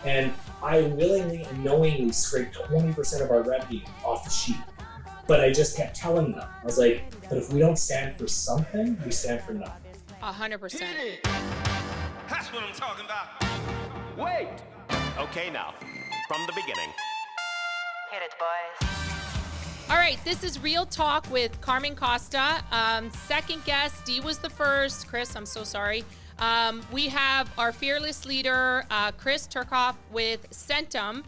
And I willingly and knowingly scraped 20% of our revenue off the sheet. But I just kept telling them, I was like, but if we don't stand for something, we stand for nothing. 100%. That's what I'm talking about. Wait! Okay, now, from the beginning. Hit it, boys. All right, this is Real Talk with Carmen Costa. Second guest, Dee was the first. Chris, I'm so sorry. We have our fearless leader, Chris Turcotte with Centum.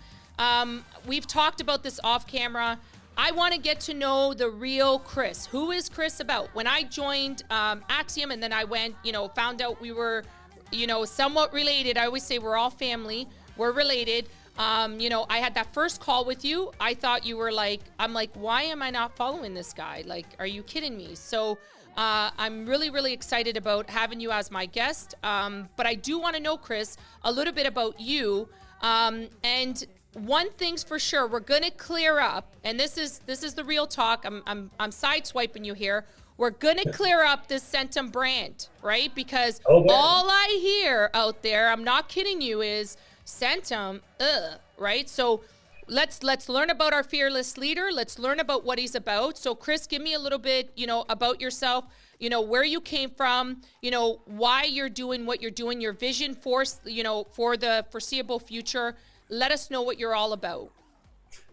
We've talked about this off camera. I want to get to know the real Chris. Who is Chris about? When I joined Axiom and then I went, found out we were, somewhat related. I always say we're all family. We're related. I had that first call with you. I thought you were I'm like, why am I not following this guy? Like, are you kidding me? So I'm really, really excited about having you as my guest. But I do want to know, Chris, a little bit about you. And one thing's for sure, we're going to clear up, and this is the real talk. I'm sideswiping you here. We're going to clear up this Centum brand, right? Because all I hear out there, I'm not kidding you, is Centum, right? So let's learn about our fearless leader. Let's learn about what he's about. So Chris, give me a little bit, about yourself, where you came from, why you're doing what you're doing, your vision for the foreseeable future. Let us know what you're all about.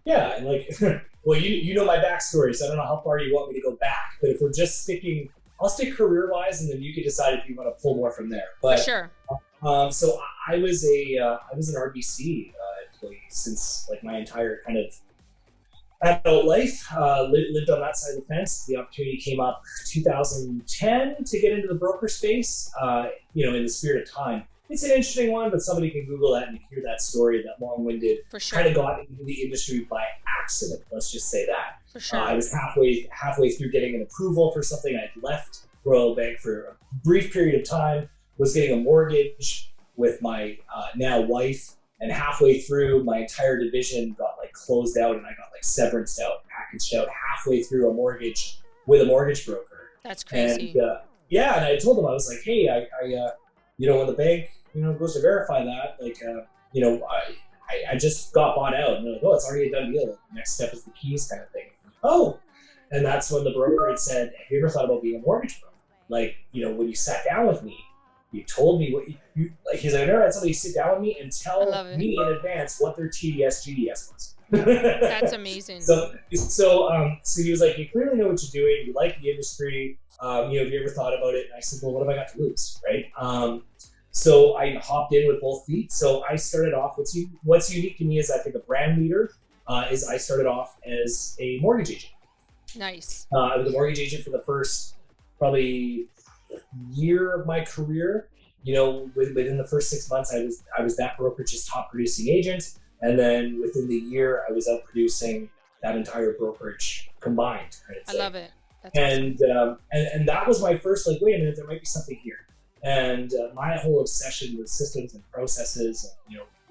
Yeah, and well, you know my backstory, so I don't know how far you want me to go back. But if we're just I'll stick career-wise, and then you can decide if you want to pull more from there. But for sure. So I was an RBC employee since my entire kind of adult life. Lived on that side of the fence. The opportunity came up 2010 to get into the broker space. In the spirit of time. It's an interesting one, but somebody can Google that and hear that story, that long-winded, for sure. Kind of got into the industry by accident. Let's just say that. For sure. I was halfway through getting an approval for something. I'd left Royal Bank for a brief period of time, was getting a mortgage with my now wife, and halfway through, my entire division got closed out, and I got severance out, packaged out halfway through a mortgage with a mortgage broker. That's crazy. And and I told them, I was like, hey, I when the bank goes to verify that, I just got bought out, and they're like, oh, it's already a done deal. The next step is the keys kind of thing. Oh, and that's when the broker had said, have you ever thought about being a mortgage broker? When you sat down with me, you told me what you he's like, I never had somebody sit down with me and tell me in advance what their TDS, GDS was. That's amazing. So he was like, you clearly know what you're doing. You like the industry. Have you ever thought about it? And I said, well, what have I got to lose, right? So I hopped in with both feet. So I started off, what's unique to me is I think a brand leader is I started off as a mortgage agent. Nice. I was a mortgage agent for the first probably year of my career. Within the first 6 months, I was that brokerage's top producing agent. And then within the year, I was out producing that entire brokerage combined. I love it. That's awesome. And that was my first, wait a minute, there might be something here. And my whole obsession with systems and processes,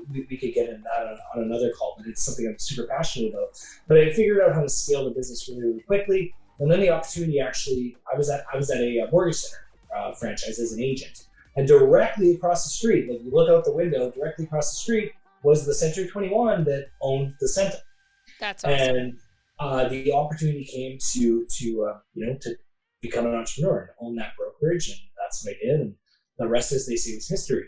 we could get into that on another call, but it's something I'm super passionate about. But I figured out how to scale the business really, really quickly. And then the opportunity I was at a mortgage center franchise as an agent. And directly across the street, you look out the window, directly across the street was the Century 21 that owned the Centum. That's awesome. And the opportunity came to become an entrepreneur and own that brokerage, and that's what I did. And the rest, as they say, was history.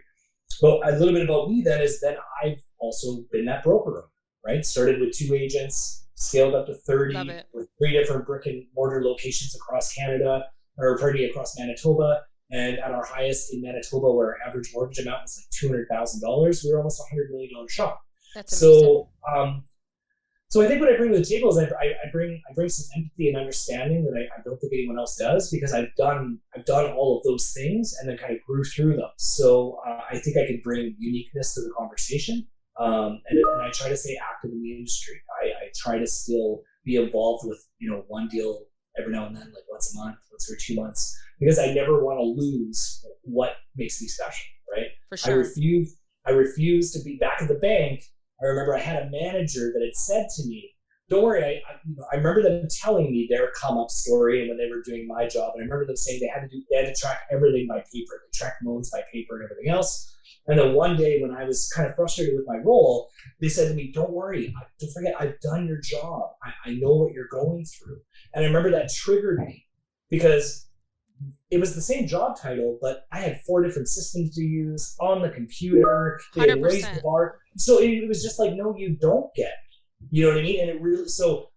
But a little bit about me then is that I've also been that broker owner, right? Started with 2 agents, scaled up to 30 with 3 different brick and mortar locations across across Manitoba. And at our highest in Manitoba, where our average mortgage amount was $200,000, we were almost a $100 million shop. That's amazing. So I think what I bring to the table is I bring some empathy and understanding that I don't think anyone else does, because I've done all of those things and then kind of grew through them. So I think I could bring uniqueness to the conversation, and I try to stay active in the industry. I try to still be involved with one deal every now and then, once a month, once every 2 months, because I never want to lose what makes me special, right? For sure. I refuse to be back at the bank. I remember I had a manager that had said to me, don't worry, I remember them telling me their come up story and when they were doing my job. And I remember them saying they had to track everything by paper. They tracked loans by paper and everything else. And then one day when I was kind of frustrated with my role, they said to me, don't worry, don't forget, I've done your job. I know what you're going through. And I remember that triggered me because it was the same job title, but I had 4 different systems to use on the computer. They had raised the bar. So it was just like, no, you don't get me. You know what I mean? And it really, so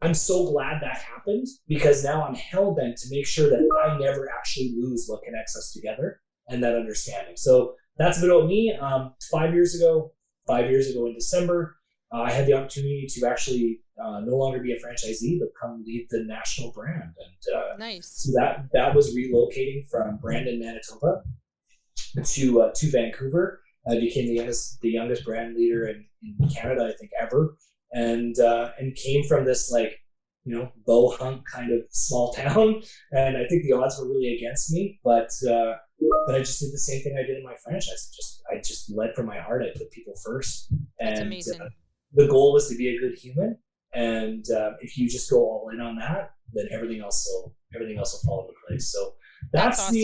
I'm so glad that happened because now I'm hell-bent to make sure that I never actually lose what connects us together and that understanding. So that's a bit about me. 5 years ago in December, I had the opportunity to actually no longer be a franchisee, but come lead the national brand. And nice. So that was relocating from Brandon, Manitoba to Vancouver. I became the youngest brand leader in Canada, I think, ever. And came from this bow hunt kind of small town, and I think the odds were really against me. But I just did the same thing I did in my franchise. I just led from my heart. I put people first, That's and amazing. The goal was to be a good human. And if you just go all in on that, then everything else will fall into place. So that's awesome.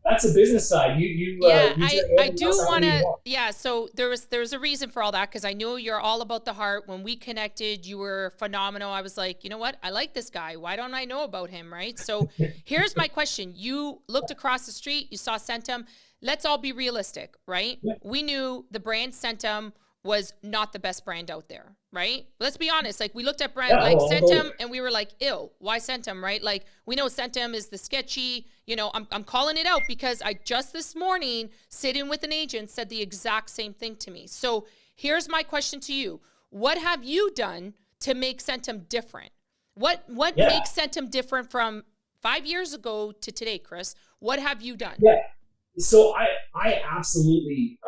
That's the business side. I do want to. Yeah, so there's a reason for all that because I know you're all about the heart. When we connected, you were phenomenal. I was like, you know what? I like this guy. Why don't I know about him, right? So here's my question. You looked across the street. You saw Centum. Let's all be realistic, right? Yeah. We knew the brand Centum was not the best brand out there, right? Let's be honest. Like we looked at brand Centum and we were like, ew, why Centum, right? Like we know Centum is the sketchy, I'm calling it out because I just this morning sitting with an agent said the exact same thing to me. So here's my question to you. What have you done to make Centum different? What makes Centum different from 5 years ago to today, Chris? What have you done? Yeah. So I absolutely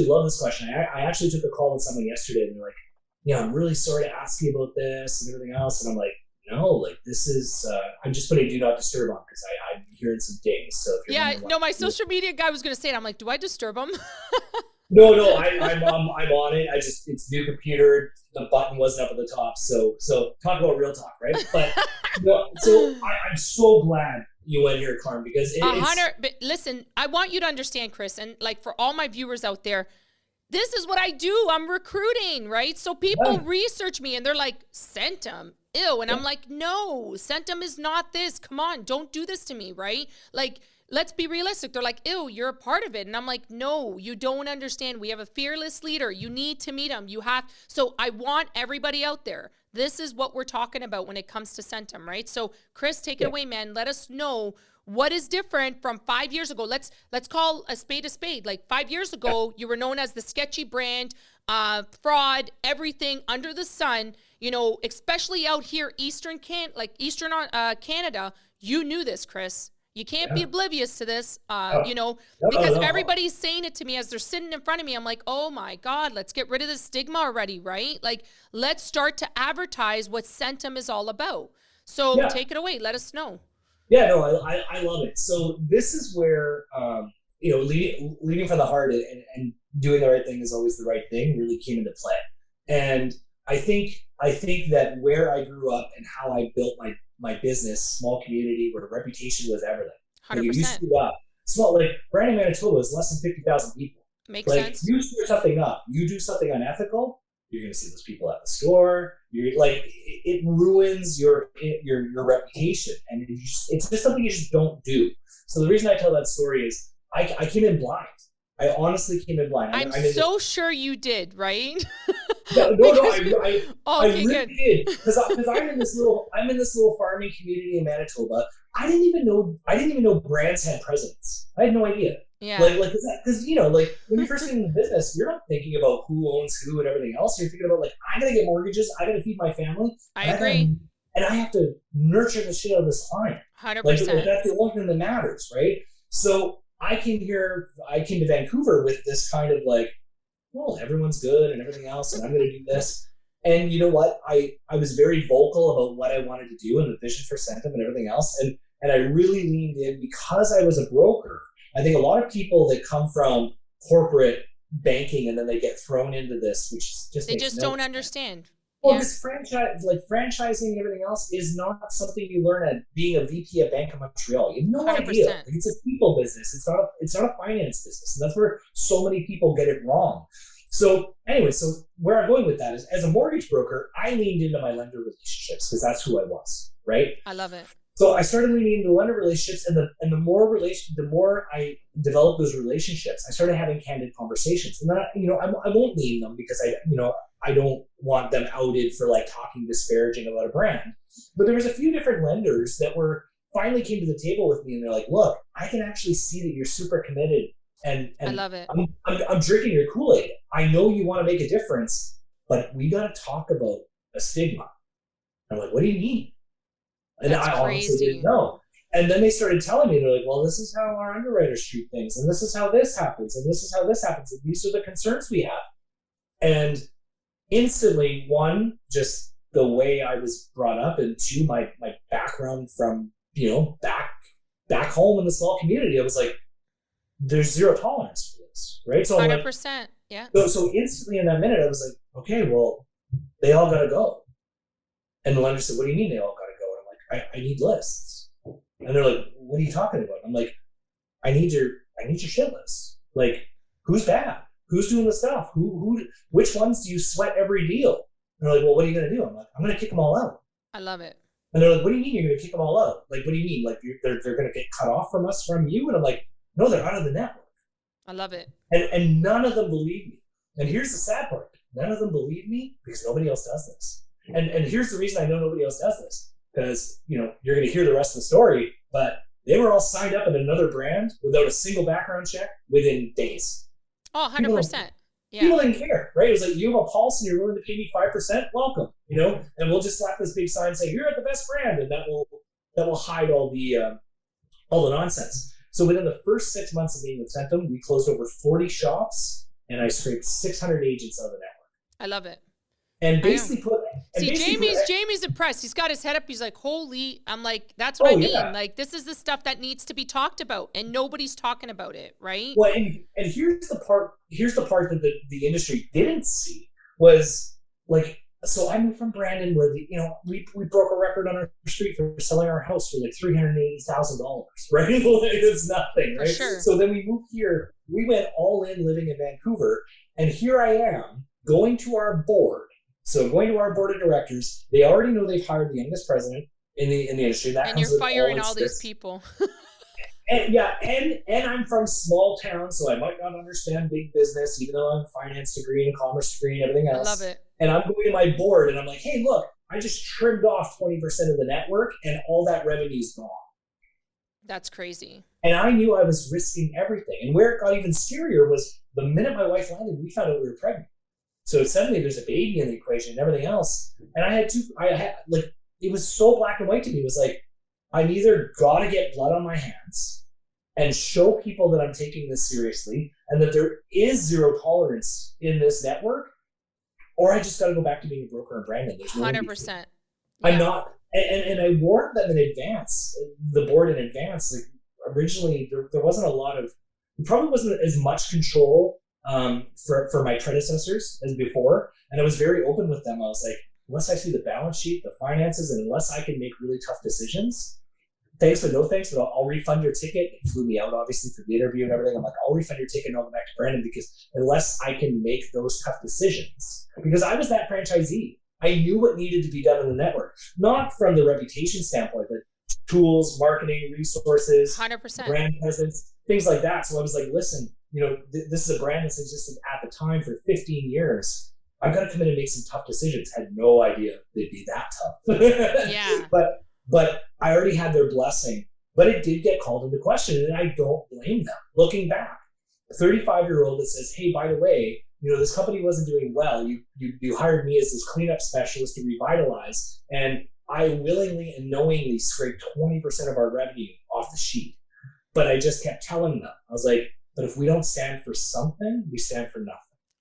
love this question. I actually took a call with someone yesterday and they're like, I'm really sorry to ask you about this and everything else. And I'm like, no, like this is, I'm just putting do not disturb on because I'm hearing some dings. So if you're my social media guy was going to say it. I'm like, do I disturb him? No, I'm on it. It's new computer. The button wasn't up at the top. So talk about real talk, right? But so I'm so glad you went here, Carm, because but listen, I want you to understand, Chris, and like for all my viewers out there, this is what I do. I'm recruiting, right? So people research me and they're like, Centum, ew. And I'm like, no, Centum is not this. Come on, don't do this to me, right? Like, let's be realistic. They're like, ew, you're a part of it. And I'm like, no, you don't understand. We have a fearless leader. You need to meet him. So I want everybody out there. This is what we're talking about when it comes to Centum, right? So Chris, take it away, man. Let us know what is different from 5 years ago. Let's call a spade a spade. Like 5 years ago, you were known as the sketchy brand, fraud, everything under the sun, especially out here, Eastern Canada. You knew this, Chris. You can't be oblivious to this, because everybody's saying it to me as they're sitting in front of me. I'm like, oh my God, let's get rid of the stigma already, right? Like, let's start to advertise what Centum is all about. So take it away. Let us know. Yeah, no, I love it. So this is where, leading from the heart and doing the right thing is always the right thing really came into play. And I think that where I grew up and how I built my business, small community where reputation was everything. 100%. Like, you screw up. Small, like Brandon, Manitoba is less than 50,000 people. Makes sense. You screw something up, you do something unethical, you're going to see those people at the store. You're like, it ruins your reputation, and it's just something you just don't do. So the reason I tell that story is I came in blind. I honestly came in blind. I'm so sure you did, right? No, I really did because I'm in this little farming community in Manitoba. I didn't even know brands had presidents. I had no idea. Yeah. Because when you first get into business, you're not thinking about who owns who and everything else. You're thinking about I gotta get mortgages, I gotta feed my family. I agree. And I have to nurture the shit out of this client. 100%. That's the only thing that matters, right? So I came to Vancouver with this kind of well, everyone's good and everything else, and I'm going to do this. And you know what? I was very vocal about what I wanted to do and the vision for Centum and everything else. And I really leaned in because I was a broker. I think a lot of people that come from corporate banking and then they get thrown into this, which just don't understand. Well, this franchising and everything else is not something you learn at being a VP at Bank of Montreal. You have no 100%. idea. Like, it's a people business. It's not a finance business. And that's where so many people get it wrong. So anyway, where I'm going with that is, as a mortgage broker, I leaned into my lender relationships because that's who I was, right? I love it. So I started leaning into lender relationships, and the more I developed those relationships, I started having candid conversations. And then I won't name them because I don't want them outed for like talking disparaging about a brand. But there was a few different lenders that finally came to the table with me, and they're like, "Look, I can actually see that you're super committed, and I love it. I'm drinking your Kool-Aid. I know you want to make a difference, but we got to talk about a stigma." I'm like, "What do you mean?" And That's I honestly didn't know. And then they started telling me, they're like, "Well, this is how our underwriters treat things, and this is how this happens, and this is how this happens, and these are the concerns we have." And instantly, one, just the way I was brought up, and two, my background from back home in the small community, I was like, there's zero tolerance for this, right? So 100%, yeah. So instantly in that minute, I was like, okay, well, they all got to go. And the lender said, "What do you mean they all got to go?" And I'm like, I need lists. And they're like, "What are you talking about?" I'm like, I need your shit list. Like, who's bad? Who's doing the stuff? Which ones do you sweat every deal? And they're like, "Well, what are you going to do?" I'm like, "I'm going to kick them all out." I love it. And they're like, "What do you mean you're going to kick them all out? Like, what do you mean? Like, they're going to get cut off from you?" And I'm like, "No, they're out of the network." I love it. And none of them believe me. And here's the sad part. None of them believe me because nobody else does this. And here's the reason I know nobody else does this. Because, you're going to hear the rest of the story, but they were all signed up in another brand without a single background check within days. Oh, 100%. Yeah. People didn't care, right? It was like, you have a pulse and you're willing to pay me 5%, welcome, and we'll just slap this big sign saying you're at the best brand, and that will hide all the nonsense. So within the first 6 months of being with Centum, we closed over 40 shops, and I scraped 600 agents out of the network. I love it. And basically Jamie's impressed. He's got his head up. He's like, holy, I'm like, that's what I mean. Yeah. Like, this is the stuff that needs to be talked about, and nobody's talking about it, right? Well, and here's the part that the industry didn't see was, like, so I moved from Brandon where we broke a record on our street for selling our house for like $380,000, right? It's nothing, right? For sure. So then we moved here. We went all in living in Vancouver, and here I am going to our board. So going to our board of directors, they already know they've hired the youngest president in the industry. And you're firing all these people. And I'm from small town, so I might not understand big business, even though I'm finance degree and commerce degree and everything else. I love it. And I'm going to my board and I'm like, "Hey, look, I just trimmed off 20% of the network and all that revenue's gone." That's crazy. And I knew I was risking everything. And where it got even scarier was the minute my wife landed, we found out we were pregnant. So suddenly there's a baby in the equation and everything else. And it was so black and white to me. It was like, I'm either got to get blood on my hands and show people that I'm taking this seriously and that there is zero tolerance in this network, or I just got to go back to being a broker in Brandon. There's 100%. Yeah. I'm not. And I warned them in advance, the board in advance. Like, originally, there wasn't a lot of, there probably wasn't as much control for my predecessors as before. And I was very open with them. I was like, unless I see the balance sheet, the finances, and unless I can make really tough decisions, thanks but no thanks, but I'll refund your ticket. It flew me out, obviously, for the interview and everything. I'm like, I'll refund your ticket and I'll go back to Brandon, because unless I can make those tough decisions, because I was that franchisee. I knew what needed to be done in the network, not from the reputation standpoint, but tools, marketing, resources, 100%. brand presence, things like that. So I was like, listen, this is a brand that's existed at the time for 15 years. I've got to come in and make some tough decisions. Had no idea they'd be that tough. Yeah. But I already had their blessing. But it did get called into question, and I don't blame them. Looking back, a 35-year-old that says, "Hey, by the way, this company wasn't doing well. You hired me as this cleanup specialist to revitalize, and I willingly and knowingly scraped 20% of our revenue off the sheet." But I just kept telling them, I was like, but if we don't stand for something, we stand for nothing.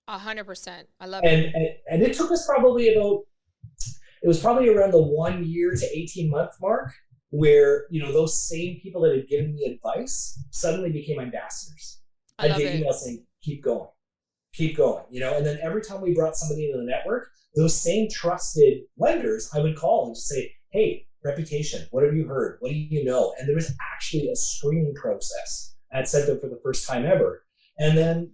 100%. I love it. And it took us probably around the 1 year to 18 month mark where, those same people that had given me advice suddenly became ambassadors. I'd get emails saying, "Keep going. keep going, and then every time we brought somebody into the network, those same trusted lenders, I would call and just say, hey, reputation, what have you heard? What do you know? And there was actually a screening process at Centum for the first time ever. And then,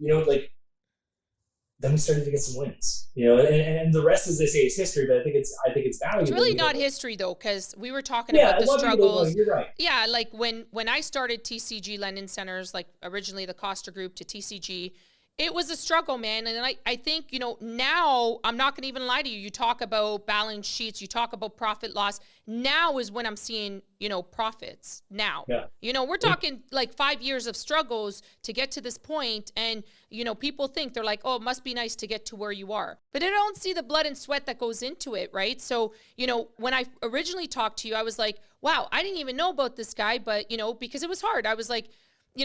then we started to get some wins, and the rest, as they say, is history. But I think it's valuable. It's really not history though, because we were talking about the struggles. You're right. Yeah, like when I started TCG Lending Centers, like originally the Costa Group to TCG, it was a struggle, man. And I think, now I'm not going to even lie to you. You talk about balance sheets, you talk about profit loss. Now is when I'm seeing, profits now. Yeah. We're talking like 5 years of struggles to get to this point. And, people think they're like, oh, it must be nice to get to where you are. But they don't see the blood and sweat that goes into it, right? So, when I originally talked to you, I was like, wow, I didn't even know about this guy. But, because it was hard. I was like,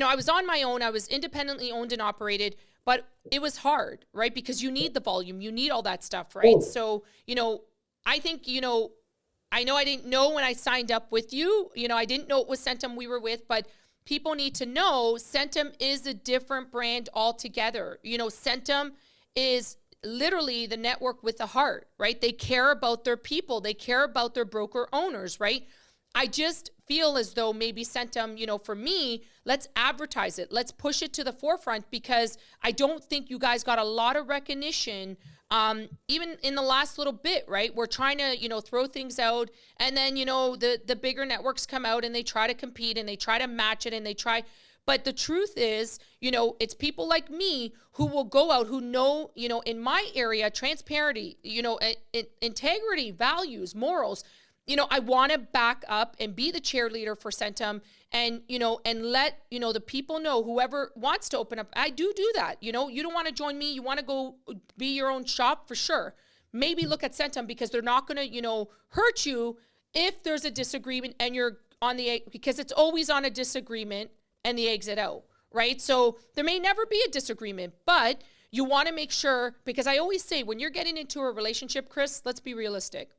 I was on my own. I was independently owned and operated. But it was hard, right? Because you need the volume, you need all that stuff, right? So, I think, I know I didn't know when I signed up with you, I didn't know it was Centum we were with, but people need to know Centum is a different brand altogether. Centum is literally the network with the heart, right? They care about their people. They care about their broker owners, right? I just feel as though maybe Centum, for me, let's advertise it. Let's push it to the forefront, because I don't think you guys got a lot of recognition, even in the last little bit, right? We're trying to, throw things out, and then, the bigger networks come out and they try to compete and they try to match it and they try. But the truth is, it's people like me who will go out, who know, in my area, transparency, integrity, values, morals. I want to back up and be the cheerleader for Centum, and, and let, the people know, whoever wants to open up, I do that. You don't want to join me. You want to go be your own shop, for sure. Maybe look at Centum, because they're not going to, hurt you if there's a disagreement and you're on because it's always on a disagreement and the exit out, right? So there may never be a disagreement, but you want to make sure, because I always say, when you're getting into a relationship, Chris, let's be realistic.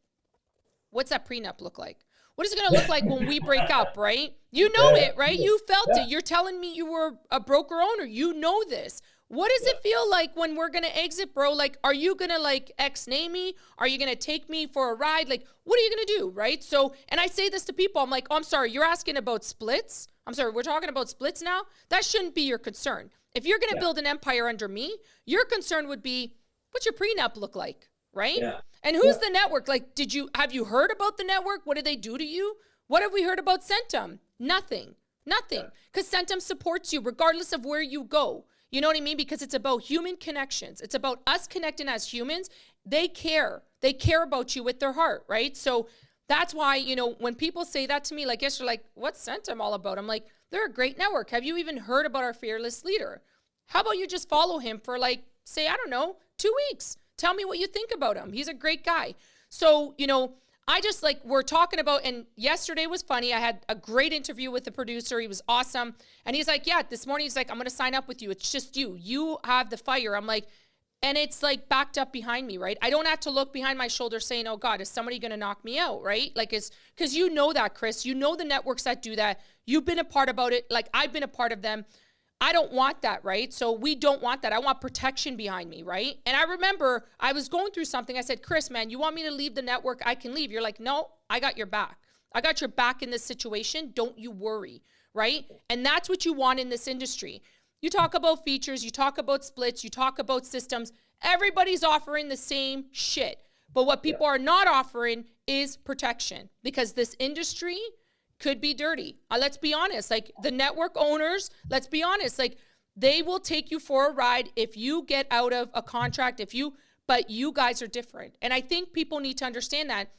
What's that prenup look like? What is it going to look like when we break up, right? You know it, right? You felt it. You're telling me you were a broker owner. You know this. What does it feel like when we're going to exit, bro? Like, are you going to ex-nay me? Are you going to take me for a ride? Like, what are you going to do, right? So, and I say this to people. I'm like, oh, I'm sorry. You're asking about splits? I'm sorry. We're talking about splits now? That shouldn't be your concern. If you're going to build an empire under me, your concern would be, what's your prenup look like? Right? Yeah. And who's the network? Like, have you heard about the network? What did they do to you? What have we heard about Centum? Nothing. Because Centum supports you regardless of where you go. You know what I mean? Because it's about human connections. It's about us connecting as humans. They care. They care about you with their heart, right? So that's why, when people say that to me, like yesterday, like, what's Centum all about? I'm like, they're a great network. Have you even heard about our fearless leader? How about you just follow him for say, I don't know, 2 weeks. Tell me what you think about him. He's a great guy. So, I just we're talking about, and yesterday was funny. I had a great interview with the producer. He was awesome. And he's like, yeah, this morning he's like, I'm going to sign up with you. It's just you. You have the fire. I'm like, and it's backed up behind me, right? I don't have to look behind my shoulder saying, oh God, is somebody going to knock me out, right? Because you know that, Chris. You know the networks that do that. You've been a part about it. I've been a part of them. I don't want that, right? So we don't want that. I want protection behind me, right? And I remember I was going through something. I said, Chris, man, you want me to leave the network? I can leave. You're like, no, I got your back. I got your back in this situation. Don't you worry, right? And that's what you want in this industry. You talk about features, you talk about splits, you talk about systems. Everybody's offering the same shit. But what people are not offering is protection, because this industry could be dirty. Let's be honest. The network owners, let's be honest. They will take you for a ride if you get out of a contract, but you guys are different. And I think people need to understand that,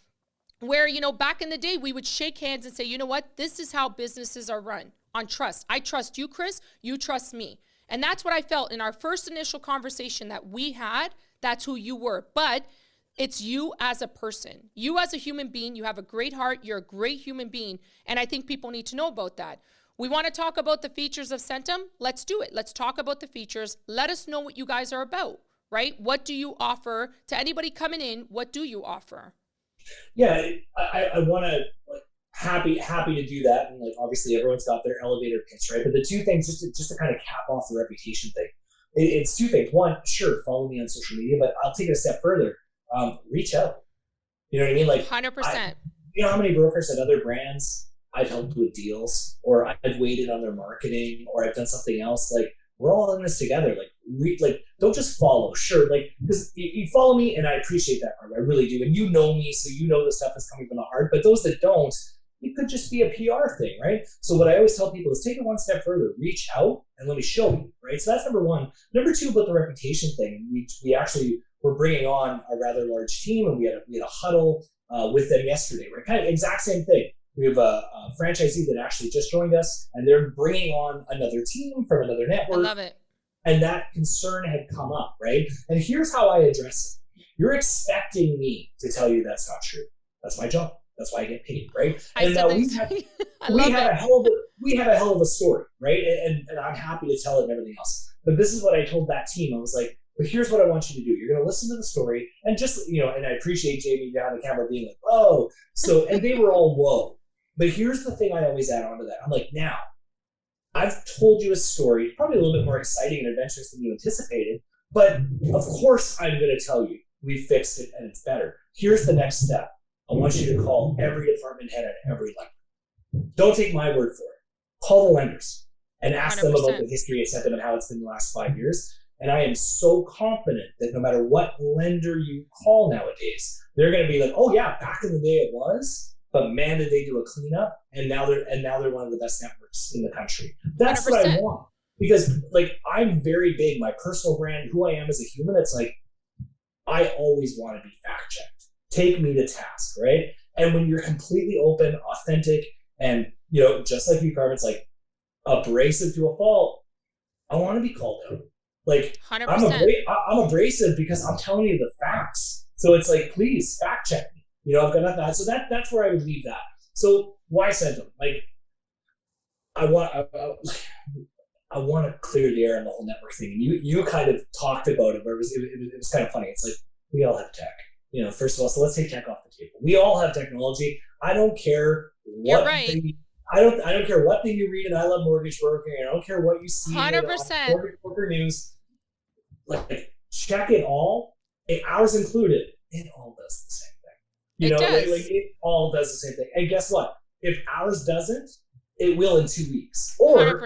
where, back in the day, we would shake hands and say, you know what? This is how businesses are run, on trust. I trust you, Chris. You trust me. And that's what I felt in our first initial conversation that we had. That's who you were. But it's you as a person. You as a human being. You have a great heart. You're a great human being. And I think people need to know about that. We want to talk about the features of Centum. Let's do it. Let's talk about the features. Let us know what you guys are about, right? What do you offer to anybody coming in? What do you offer? Yeah, I want to happy to do that. And obviously everyone's got their elevator pitch, right? But the two things, just to kind of cap off the reputation thing. it's two things. One, sure, follow me on social media, but I'll take it a step further. Reach out. You know what I mean? Like 100%. You know how many brokers at other brands I've helped with deals, or I've waited on their marketing, or I've done something else. Like, we're all in this together. Like, don't just follow. Sure, like, because you follow me, and I appreciate that part. I really do. And you know me, so you know the stuff is coming from the heart. But those that don't, it could just be a PR thing, right? So what I always tell people is take it one step further. Reach out and let me show you, right? So that's number one. Number two, about the reputation thing. We actually were bringing on a rather large team, and we had a huddle with them yesterday, right? Kind of exact same thing. We have a franchisee that actually just joined us, and they're bringing on another team from another network. I love it. And that concern had come up, right? And here's how I address it. You're expecting me to tell you that's not true. That's my job. That's why I get paid, right? And now we have a hell of a story, right? And I'm happy to tell it and everything else. But this is what I told that team. I was like, but here's what I want you to do. You're going to listen to the story, and just, and I appreciate Jamie behind the camera being like, oh, so, and they were all, whoa. But here's the thing I always add on to that. I'm like, now, I've told you a story, probably a little bit more exciting and adventurous than you anticipated, but of course I'm going to tell you we fixed it and it's better. Here's the next step. I want you to call every department head at every level. Don't take my word for it. Call the lenders and ask 100%. Them about the history of Centum and how it's been the last 5 years. And I am so confident that no matter what lender you call nowadays, they're going to be like, oh yeah, back in the day it was, but man, did they do a cleanup, and now they're one of the best networks in the country. That's 100%. What I want, because like I'm very big, my personal brand, who I am as a human. It's like I always want to be fact checked. Take me to task, right? And when you're completely open, authentic, and just like you, Carmen, it's like abrasive to a fault. I want to be called out. Like 100%. I'm abrasive because I'm telling you the facts. So it's like, please fact check me. I've got nothing. So that's where I would leave that. So why Centum? Like, I want to clear the air on the whole network thing. And you kind of talked about it, but it was kind of funny. It's like, we all have tech. First of all, so let's take tech off the table. We all have technology. I don't care what. You're right. I don't care what thing you read in I Love Mortgage Brokering. I don't care what you see 100%. On Mortgage Broker News. Like, check it all. Ours included. It all does the same thing. It all does the same thing. And guess what? If ours doesn't, it will in 2 weeks. Or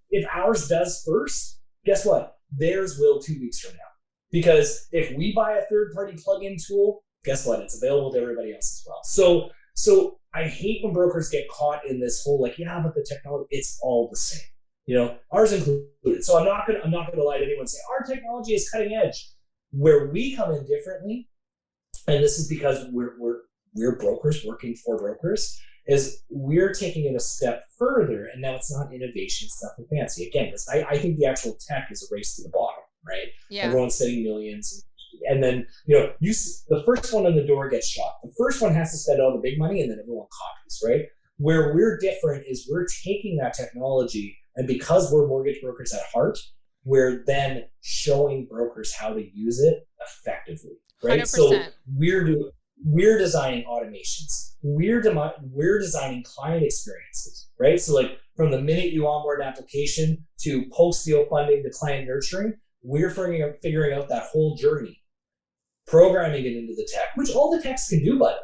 if ours does first, guess what? Theirs will 2 weeks from now. Because if we buy a third-party plug-in tool, guess what? It's available to everybody else as well. So I hate when brokers get caught in this whole like, yeah, but the technology, it's all the same. Ours included. So I'm not gonna lie to anyone and say our technology is cutting edge. Where we come in differently, and this is because we're brokers working for brokers, is we're taking it a step further, and now it's not innovation, it's nothing fancy. Again, because I think the actual tech is a race to the bottom, right? Yeah. Everyone's spending millions, and then the first one on the door gets shot. The first one has to spend all the big money, and then everyone copies, right? Where we're different is we're taking that technology, and because we're mortgage brokers at heart, we're then showing brokers how to use it effectively, right? 100%. So we're designing automations. We're designing client experiences, right? So like from the minute you onboard an application to post-deal funding to client nurturing, we're figuring out that whole journey, programming it into the tech, which all the techs can do, by the way.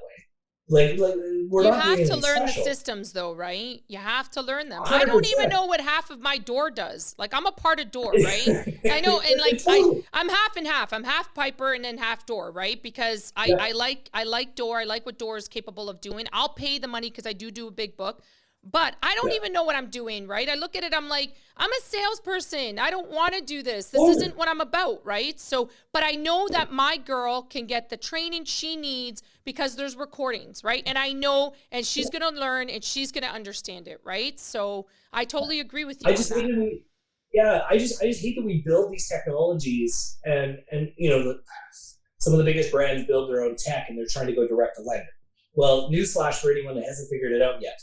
Like we're not doing anything special. You have to learn the systems, though, right? You have to learn them. 100%. I don't even know what half of my door does. Like, I'm a part of door, right? I know, and like I'm half and half. I'm half Piper and then half door, right? Because I like door. I like what door is capable of doing. I'll pay the money because I do a big book. But I don't even know what I'm doing, right? I look at it, I'm like, I'm a salesperson. I don't want to do this. This isn't what I'm about, right? So, but I know that my girl can get the training she needs because there's recordings, right? And I know, and she's going to learn and she's going to understand it, right? So I totally agree with you. I just hate that we build these technologies and some of the biggest brands build their own tech and they're trying to go direct to lender. Well, newsflash for anyone that hasn't figured it out yet.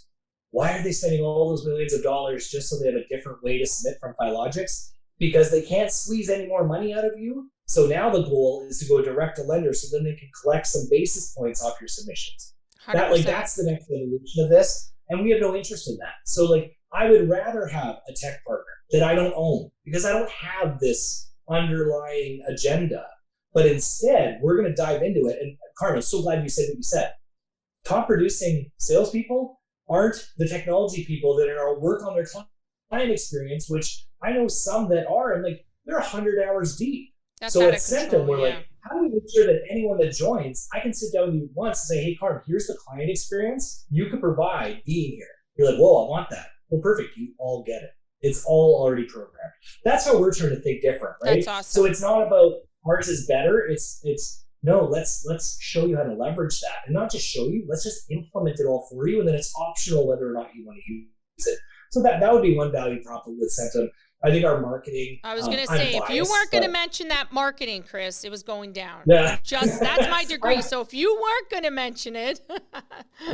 Why are they spending all those millions of dollars just so they have a different way to submit from Filogix? Because they can't squeeze any more money out of you. So now the goal is to go direct to lender so then they can collect some basis points off your submissions. That's the next evolution of this. And we have no interest in that. So I would rather have a tech partner that I don't own because I don't have this underlying agenda. But instead, we're going to dive into it. And Carmen, I'm so glad you said what you said. Top producing salespeople aren't the technology people that are work on their client experience, which I know some that are, and like they're 100 hours deep. That's so out at of Centum, control, we're like, how do we make sure that anyone that joins, I can sit down with you once and say, hey, Carmen, here's the client experience you could provide being here. You're like, whoa, I want that. Well, perfect. You all get it. It's all already programmed. That's how we're trying to think different, right? That's awesome. So it's not about ours is better. It's no, let's show you how to leverage that, and not just show you. Let's just implement it all for you, and then it's optional whether or not you want to use it. So that would be one value prop with Centum. I think our marketing. I was going to say, if you weren't going to mention that marketing, Chris, it was going down. Yeah. That's my degree. So if you weren't going to mention it.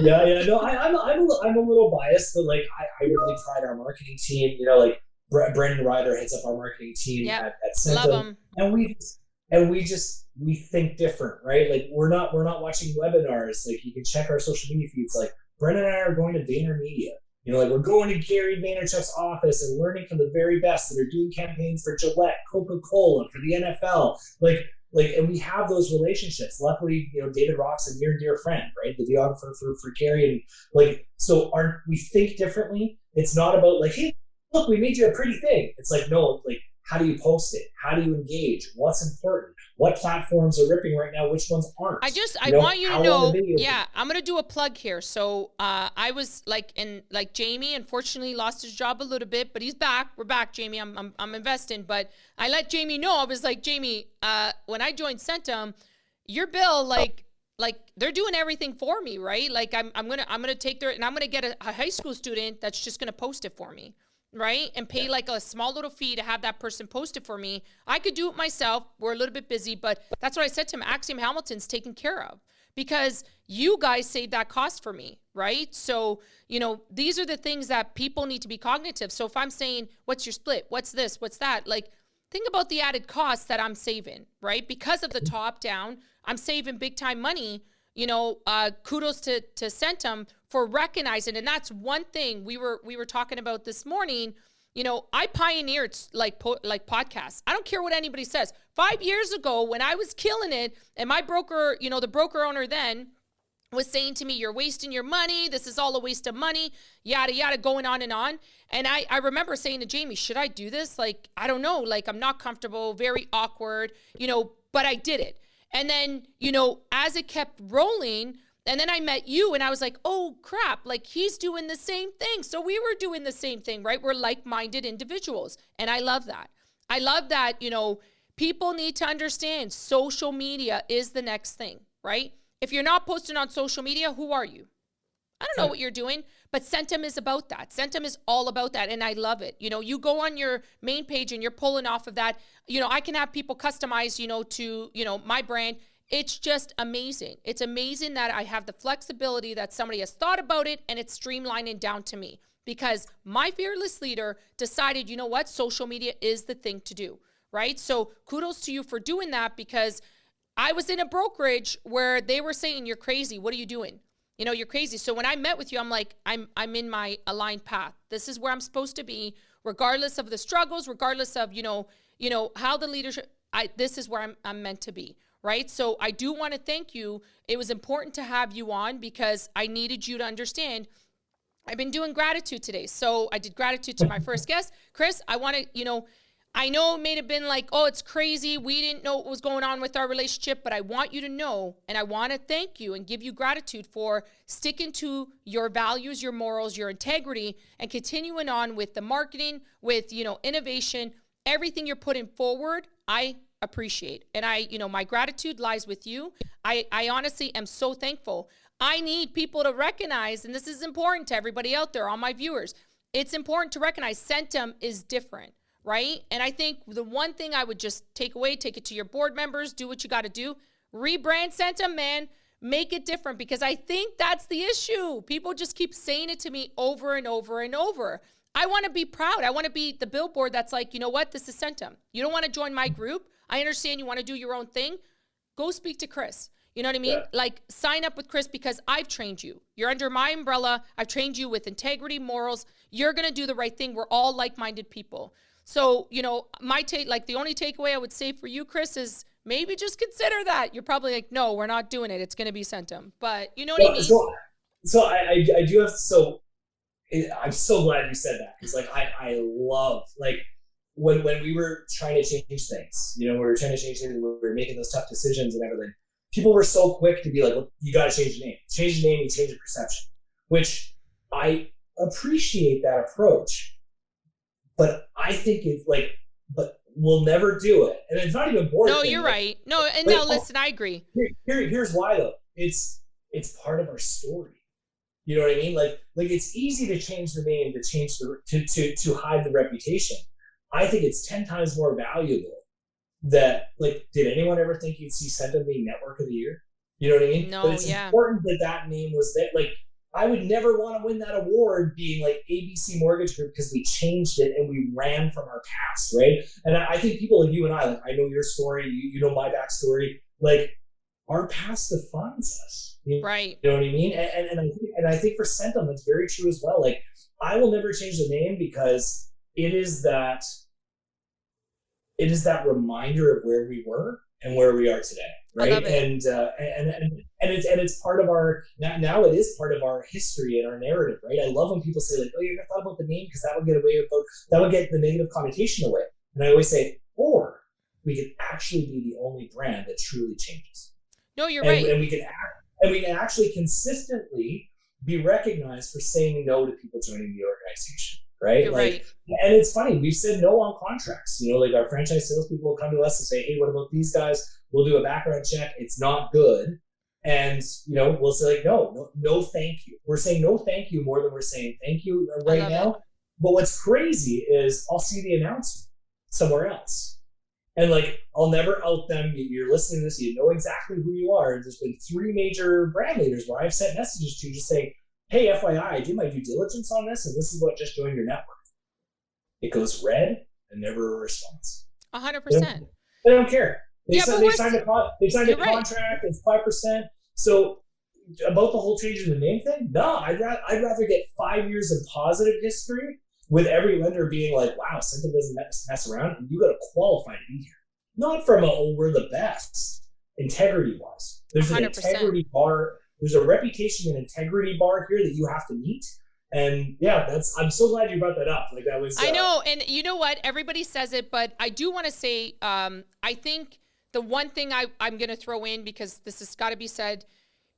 yeah. No, I'm a little biased, but like I really pride our marketing team. You know, like Brendan Ryder heads up our marketing team at Centum. Love him. And we think different, right? Like we're not watching webinars. Like you can check our social media feeds. Like Brendan and I are going to VaynerMedia. You know, like we're going to Gary Vaynerchuk's office and learning from the very best that are doing campaigns for Gillette, Coca-Cola, for the NFL. Like, and we have those relationships. Luckily, you know, David Rock's a near and dear friend, right? The videographer for Gary, and like, so we think differently. It's not about like, hey, look, we made you a pretty thing. It's like, no, like, how do you post it? How do you engage? What's important? What platforms are ripping right now? Which ones aren't? I want you to know, I'm going to do a plug here. So I was like Jamie, unfortunately lost his job a little bit, but he's back. We're back, Jamie. I'm investing, but I let Jamie know. I was like, Jamie, when I joined Centum, your bill, like they're doing everything for me, right? Like I'm gonna take their, and I'm gonna get a high school student that's just gonna post it for me. Right? And pay like a small little fee to have that person post it for me. I could do it myself. We're a little bit busy, but that's what I said to him. Axiom Hamilton's taken care of because you guys saved that cost for me, right? So, you know, these are the things that people need to be cognitive. So if I'm saying, what's your split? What's this? What's that? Like, think about the added costs that I'm saving, right? Because of the top down, I'm saving big time money. You know, kudos to Centum for recognizing, and that's one thing we were talking about this morning. You know, I pioneered like podcasts. I don't care what anybody says. 5 years ago, when I was killing it, and my broker, you know, the broker owner then was saying to me, "You're wasting your money. This is all a waste of money." Yada yada, going on and on. And I remember saying to Jamie, "Should I do this? Like, I don't know. Like, I'm not comfortable. Very awkward. You know." But I did it. And then, you know, as it kept rolling, and then I met you and I was like, oh crap, like he's doing the same thing. So we were doing the same thing, right? We're like-minded individuals. And I love that. I love that, you know, people need to understand social media is the next thing, right? If you're not posting on social media, who are you? I don't know what you're doing, but Centum is about that. Centum is all about that, and I love it. You know, you go on your main page and you're pulling off of that. You know, I can have people customize, you know, to, you know, my brand. It's just amazing. It's amazing that I have the flexibility that somebody has thought about it and it's streamlining down to me because my fearless leader decided, you know what, social media is the thing to do, right? So kudos to you for doing that because I was in a brokerage where they were saying, you're crazy. What are you doing? You know, you're crazy. So when I met with you, I'm like, I'm in my aligned path. This is where I'm supposed to be, regardless of the struggles, regardless of, you know, how the leadership, this is where I'm meant to be, right? So I do want to thank you. It was important to have you on because I needed you to understand. I've been doing gratitude today. So I did gratitude to my first guest. Chris, I want to, you know, I know it may have been like, oh, it's crazy. We didn't know what was going on with our relationship, but I want you to know, and I want to thank you and give you gratitude for sticking to your values, your morals, your integrity, and continuing on with the marketing, with, you know, innovation, everything you're putting forward. I appreciate, and my gratitude lies with you. I honestly am so thankful. I need people to recognize, and this is important to everybody out there, all my viewers. It's important to recognize Centum is different. Right? And I think the one thing I would just take it to your board members, do what you got to do, rebrand Centum, man, make it different because I think that's the issue. People just keep saying it to me over and over and over. I want to be proud. I want to be the billboard that's like, you know what? This is Centum. You don't want to join my group. I understand you want to do your own thing. Go speak to Chris. You know what I mean? Yeah. Like, sign up with Chris because I've trained you. You're under my umbrella. I've trained you with integrity, morals. You're going to do the right thing. We're all like-minded people. So, you know, the only takeaway I would say for you, Chris, is maybe just consider that. You're probably like, no, we're not doing it. It's going to be Centum. But you know what I mean? So I do have, I'm so glad you said that. Because, like, I love, like, when we were trying to change things, you know, we were trying to change things, we were making those tough decisions and everything. People were so quick to be like, well, you got to change the name. Change the name, you change the perception, which I appreciate that approach. But I think it's like, but we'll never do it. And it's not even board. No, you're right. No, and no, listen, I agree. Here's why though. It's part of our story. You know what I mean? Like it's easy to change the name, to change to hide the reputation. I think it's 10 times more valuable that, like, did anyone ever think you'd see Centum being Network of the Year? You know what I mean? No, but it's important that name was that. Like, I would never want to win that award being like ABC Mortgage Group because we changed it and we ran from our past, right? And I think people like you and I, like, I know your story, you know my backstory. Like, our past defines us, right? You know what I mean? And I think for Centum, it's very true as well. Like, I will never change the name because it is that reminder of where we were and where we are today, right? And it's part of our now it is part of our history and our narrative, right? I love when people say, like, oh, you never thought about the name because that would get the negative connotation away. And I always say, or we could actually be the only brand that truly changes. No, you're right. And we can actually consistently be recognized for saying no to people joining the organization. Right? You're like, right. And it's funny, we've said no on contracts. You know, like, our franchise salespeople will come to us and say, hey, what about these guys? We'll do a background check. It's not good. And, you know, we'll say, like, no, thank you. We're saying no, thank you more than we're saying thank you right now. But what's crazy is I'll see the announcement somewhere else. And, like, I'll never out them. You're listening to this, you know exactly who you are. There's been 3 major brand leaders where I've sent messages to just saying, hey, FYI, I did my due diligence on this, and this is what just joined your network. It goes red and never a response. 100%. They don't care. They signed a contract. It's 5%. So about the whole change in the name thing, no, I'd rather get 5 years of positive history with every lender being like, wow, Centum doesn't mess around, and you got to qualify to be here. Not from we're the best, integrity-wise. There's 100%. An integrity bar. There's a reputation and integrity bar here that you have to meet. And yeah, I'm so glad you brought that up. Like, that was, I know. And you know what? Everybody says it, but I do want to say, I think the one thing I'm going to throw in, because this has got to be said,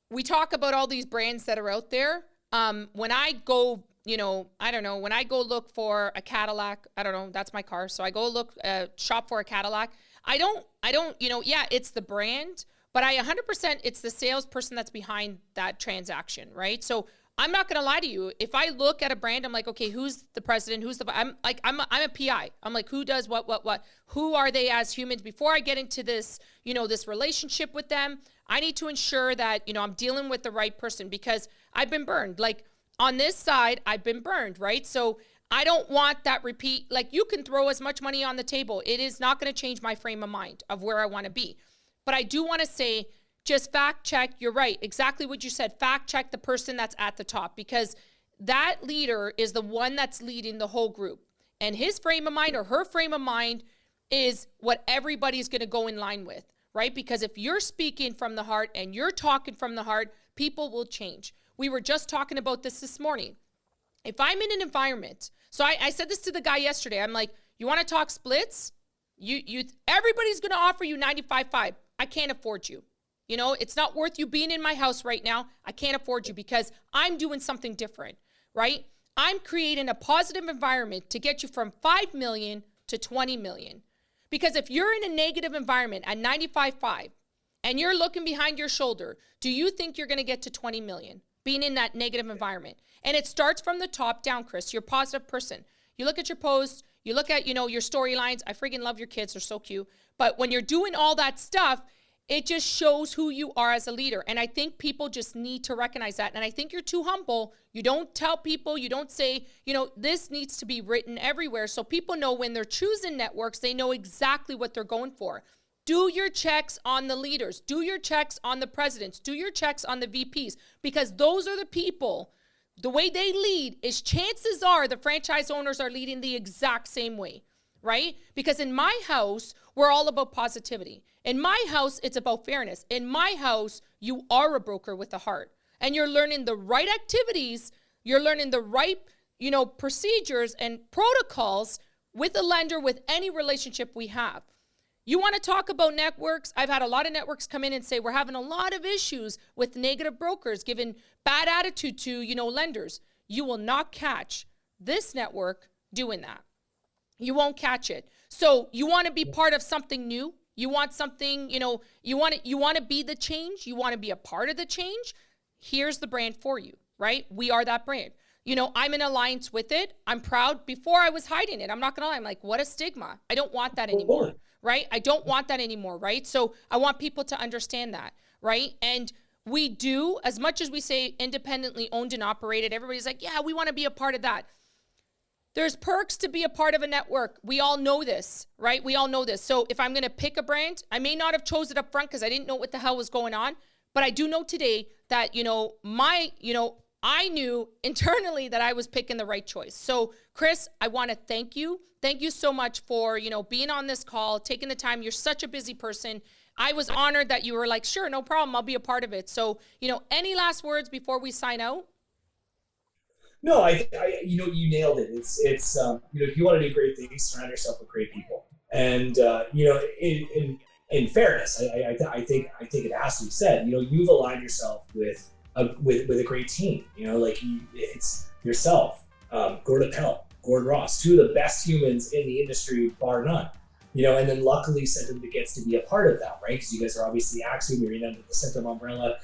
we talk about all these brands that are out there. When I go, you know, I don't know, when I go look for a Cadillac, I don't know, that's my car. So I go shop for a Cadillac. I don't, you know, yeah, it's the brand, but 100% it's the salesperson that's behind that transaction, right? So I'm not going to lie to you. If I look at a brand, I'm like, okay, who's the president? I'm a PI. I'm like, who does what? Who are they as humans? Before I get into this, you know, this relationship with them, I need to ensure that, you know, I'm dealing with the right person, because I've been burned. Like, on this side, I've been burned, right? So I don't want that repeat. Like, you can throw as much money on the table. It is not going to change my frame of mind of where I want to be. But I do want to say, just fact check. You're right. Exactly what you said. Fact check the person that's at the top, because that leader is the one that's leading the whole group. And his frame of mind or her frame of mind is what everybody's going to go in line with, right? Because if you're speaking from the heart and you're talking from the heart, people will change. We were just talking about this morning. If I'm in an environment, so I said this to the guy yesterday, I'm like, you want to talk splits? Everybody's going to offer you 95.5. I can't afford you. You know, it's not worth you being in my house right now. I can't afford you because I'm doing something different, right? I'm creating a positive environment to get you from 5 million to 20 million. Because if you're in a negative environment at 95.5 and you're looking behind your shoulder, do you think you're going to get to 20 million being in that negative environment? And it starts from the top down, Chris. You're a positive person. You look at your posts, you look at, you know, your storylines. I freaking love your kids. They're so cute. But when you're doing all that stuff, it just shows who you are as a leader. And I think people just need to recognize that. And I think you're too humble. You don't tell people, you don't say, you know, this needs to be written everywhere. So people know when they're choosing networks, they know exactly what they're going for. Do your checks on the leaders. Do your checks on the presidents. Do your checks on the VPs, because those are the people. The way they lead is, chances are the franchise owners are leading the exact same way, right? Because in my house, we're all about positivity. In my house, it's about fairness. In my house, you are a broker with a heart, and you're learning the right activities. You're learning the right, procedures and protocols with a lender, with any relationship we have. You want to talk about networks? I've had a lot of networks come in and say, we're having a lot of issues with negative brokers, giving bad attitude to, lenders. You will not catch this network doing that. You won't catch it. So you want to be part of something new. You want something, you want to be the change. You want to be a part of the change. Here's the brand for you, right? We are that brand. I'm in alliance with it. I'm proud. Before, I was hiding it. I'm not going to lie. I'm like, what a stigma. I don't want that anymore. Right? I don't want that anymore, right? So I want people to understand that, right? And we do, as much as we say independently owned and operated, everybody's like, yeah, we want to be a part of that. There's perks to be a part of a network. We all know this, right? We all know this. So if I'm going to pick a brand, I may not have chose it up front because I didn't know what the hell was going on, but I do know today that, I knew internally that I was picking the right choice. So Chris, I want to thank you. Thank you so much for, being on this call, taking the time. You're such a busy person. I was honored that you were like, sure, no problem. I'll be a part of it. So, any last words before we sign out? No, I you nailed it. It's if you want to do great things, surround yourself with great people. And, in fairness, I think it has to be said, you've aligned yourself with a great team, it's yourself, Gordon Pell, Gordon Ross, two of the best humans in the industry, bar none, and then luckily Centum gets to be a part of that, right? Because you guys are obviously Axiom, you're in under the Centum umbrella,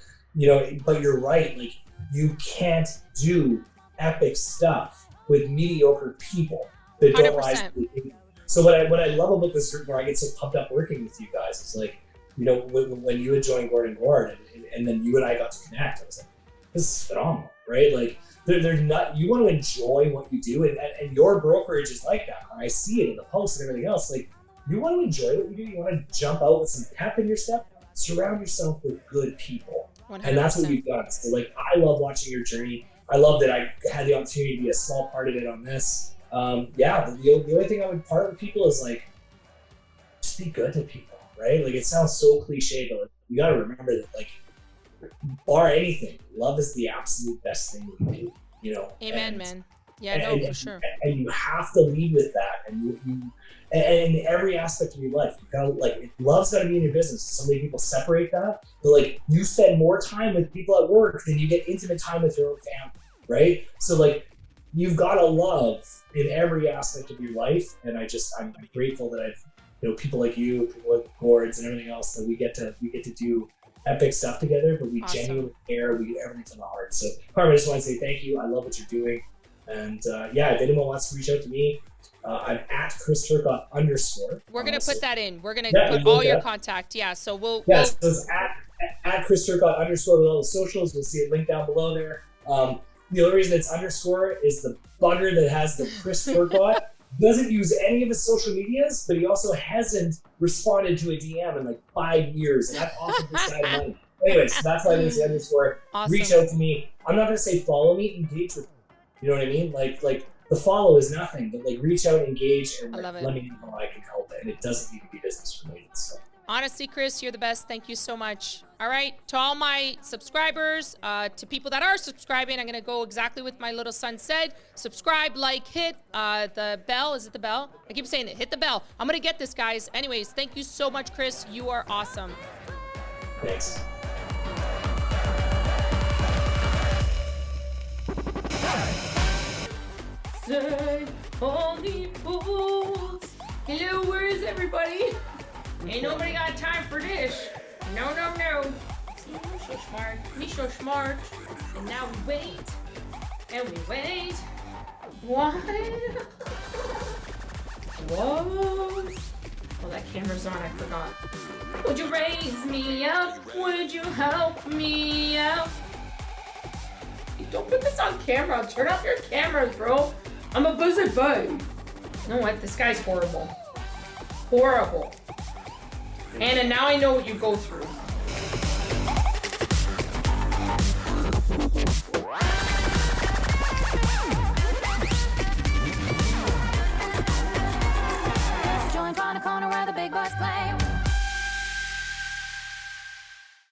but you're right, like, you can't do epic stuff with mediocre people that don't 100%. rise to the occasion. So what I love about this group, where I get so pumped up working with you guys, is like, when you had joined Gordon Gord and then you and I got to connect, I was like, this is phenomenal, right? Like, they're not, you want to enjoy what you do, and your brokerage is like that. I see it in the posts and everything else. Like, you want to enjoy what you do, you want to jump out with some pep in your step, surround yourself with good people. 100%. And that's what you've done. So, like, I love watching your journey. I love that I had the opportunity to be a small part of it on this. The only thing I would part with people is, like, just be good to people, right? Like, it sounds so cliche, but, like, you got to remember that, like, bar anything, love is the absolute best thing we can do, Amen, man. Yeah, for sure. And you have to lead with that, and in every aspect of your life, you gotta, like, love's got to be in your business. So many people separate that, but, like, you spend more time with people at work than you get intimate time with your own family, right? So, like, you've got to love in every aspect of your life, and I'm grateful that I've, people like you, people like Gord's and everything else, that we get to do epic stuff together, but we genuinely care. We do everything from the heart. So, Carmen, I just want to say thank you. I love what you're doing. And if anyone wants to reach out to me, I'm at Chris Turcotte _. We're going to put that in. We're going to put all your contact. Yeah. So so it's at Chris Turcotte _ with all the socials. You'll see it linked down below there. The only reason it's underscore is the bugger that has the Chris Turcotte doesn't use any of his social medias, but he also hasn't responded to a DM in like 5 years, and I've offered this guy money. Anyways, that's why there's the underscore. Awesome. Reach out to me. I'm not gonna say follow me, engage with me. You know what I mean? Like the follow is nothing, but like reach out, engage, and like, let me know how I can help. And it doesn't need to be business related. So honestly, Chris, you're the best. Thank you so much. All right, to all my subscribers, to people that are subscribing, I'm gonna go exactly what my little son said. Subscribe, like, hit the bell. Is it the bell? I keep saying it. Hit the bell. I'm gonna get this, guys. Anyways, thank you so much, Chris. You are awesome. Thanks. Say only fools. Hello, where is everybody? Ain't nobody got time for this. No. See, I'm so smart. Me so smart. And now we wait. And we wait. What? Whoa. Oh, that camera's on. I forgot. Would you raise me up? Would you help me out? Don't put this on camera. Turn off your cameras, bro. I'm a busy boy. You know what? This guy's horrible. Horrible. Anna, now I know what you go through.